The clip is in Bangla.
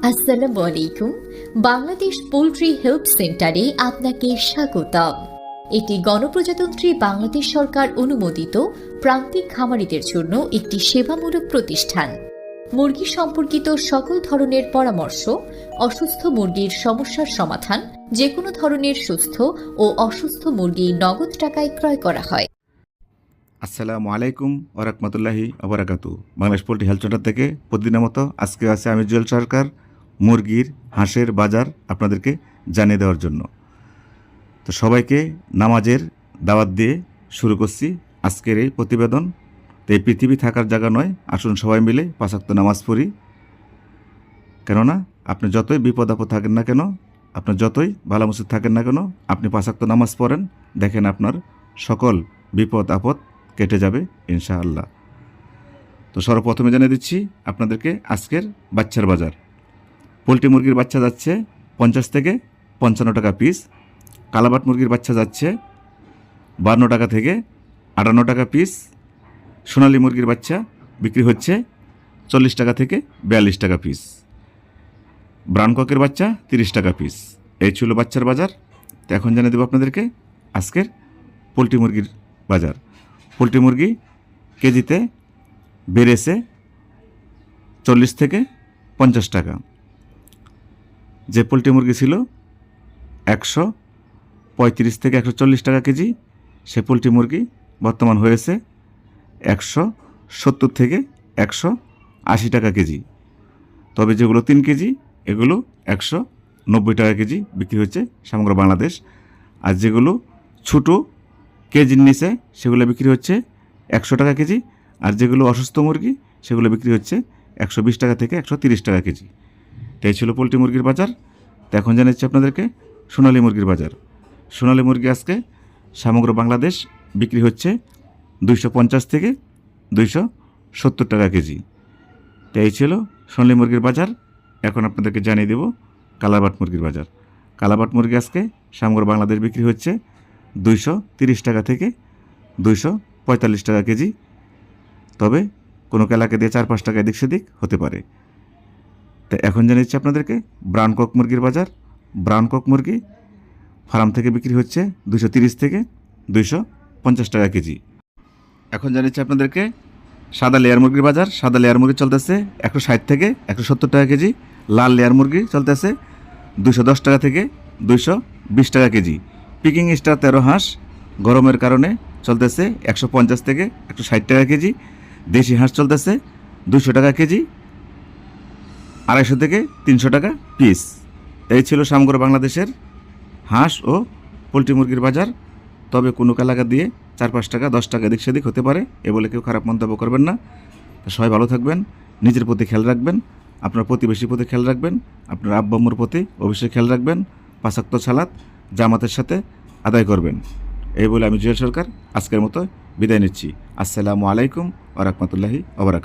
আসসালামু আলাইকুম। বাংলাদেশ পোল্ট্রি হেল্প সেন্টারে আপনাকে স্বাগতম। এটি গণপ্রজাতন্ত্রী বাংলাদেশ সরকার অনুমোদিত প্রান্তিক খামারিদের জন্য একটি সেবামূলক প্রতিষ্ঠান। মুরগি সম্পর্কিত সকল ধরনের পরামর্শ, অসুস্থ মুরগির সমস্যার সমাধান, যে কোনো ধরনের সুস্থ ও অসুস্থ মুরগি নগদ টাকায় ক্রয় করা হয়। আসসালামু আলাইকুম ওরহমতুল্লাহি ওবরাকাতু। বাংলাদেশ পোল্ট্রি হেলথ সেন্টার থেকে প্রতিদিনের মতো আজকে আছে আমি জুয়েল সরকার, মুরগির হাঁসের বাজার আপনাদেরকে জানিয়ে দেওয়ার জন্য। তো সবাইকে নামাজের দাওয়াত দিয়ে শুরু করছি আজকের এই প্রতিবেদন। তো এই পৃথিবী থাকার জায়গা নয়, আসুন সবাই মিলে 5 ওয়াক্ত নামাজ পড়ি। কেননা আপনি যতই বিপদ আপদ থাকেন না কেন, আপনার যতই ভালো মুসিদ থাকেন না কেন, আপনি 5 ওয়াক্ত নামাজ পড়েন, দেখেন আপনার সকল বিপদ আপদ কেটে যাবে ইনশাআল্লাহ। তো সর্বপ্রথমে জানিয়ে দিচ্ছি আপনাদেরকে আজকের বাচ্চার বাজার। পোলট্রি মুরগির বাচ্চা যাচ্ছে 50 থেকে 55 টাকা পিস। কালাবাট মুরগির বাচ্চা যাচ্ছে 52 টাকা থেকে 58 টাকা পিস। সোনালী মুরগির বাচ্চা বিক্রি হচ্ছে 40 টাকা থেকে 42 টাকা পিস। ব্রাউন ককের বাচ্চা 30 টাকা পিস। এই ছিল বাচ্চার বাজার। তো এখন জানিয়ে দেবো আপনাদেরকে আজকের পোলট্রি মুরগির বাজার। পোলট্রি মুরগি কেজিতে বেড়েছে 40 থেকে 50 টাকা। যে পোলট্রি মুরগি ছিল 135 থেকে 140 টাকা কেজি, সে পোলট্রি মুরগি বর্তমান হয়েছে 170 থেকে 180 টাকা কেজি। তবে যেগুলো 3 কেজি এগুলো 190 টাকা কেজি বিক্রি হচ্ছে সমগ্র বাংলাদেশ। আর যেগুলো ছোটো কেজির নিচে সেগুলো বিক্রি হচ্ছে 100 টাকা কেজি। আর যেগুলো অসুস্থ মুরগি সেগুলো বিক্রি হচ্ছে 120 টাকা থেকে 130 টাকা কেজি। এই ছিল পোলট্রি মুরগির বাজার। তো এখন জানাচ্ছি আপনাদেরকে সোনালী মুরগির বাজার। সোনালী মুরগি আজকে সমগ্র বাংলাদেশ বিক্রি হচ্ছে 250 থেকে 270 টাকা কেজি। তো এই ছিল সোনালী মুরগির বাজার। এখন আপনাদেরকে জানিয়ে দেব কালাবাট মুরগির বাজার। কালাবাট মুরগি আজকে সমগ্র বাংলাদেশ বিক্রি হচ্ছে 230 টাকা থেকে 245 টাকা কেজি। তবে কোনো এলাকা দিয়ে 4-5 টাকা এদিক সেদিক হতে পারে। তো এখন জানিয়েছি আপনাদেরকে ব্রাউন কক মুরগির বাজার। ব্রাউন কক মুরগি ফার্ম থেকে বিক্রি হচ্ছে 230 থেকে 250 টাকা কেজি। এখন জানিয়েছি আপনাদেরকে সাদা লেয়ার মুরগির বাজার। সাদা লেয়ার মুরগি চলতেছে 160 থেকে 170 টাকা কেজি। লাল লেয়ার মুরগি চলতেছে 210 টাকা থেকে 220 টাকা কেজি। পিকিং স্টার 13 হাঁস গরমের কারণে চলতেছে 150 থেকে 160 টাকা কেজি। দেশি হাঁস চলতেছে 200 টাকা কেজি, 250 থেকে 300 টাকা পিস। এই ছিল সমগ্র বাংলাদেশের হাঁস ও পোলট্রি মুরগির বাজার। তবে কোনো এলাকা দিয়ে 4-5 টাকা 10 টাকা এদিক সেদিক হতে পারে, এ বলে কেউ খারাপ মন্তব্য করবেন না। সবাই ভালো থাকবেন, নিজের প্রতি খেয়াল রাখবেন, আপনার প্রতিবেশীর প্রতি খেয়াল রাখবেন, আপনার আব্বা আম্মুর প্রতি অবশ্যই খেয়াল রাখবেন। 5 ওয়াক্ত সালাত জামাতের সাথে আদায় করবেন। এই বলে আমি জুয়েল সরকার আজকের মতো বিদায় নিচ্ছি। আসসালামু আলাইকুম ওয়া রাহমাতুল্লাহি ওয়া বারাকাতুহু।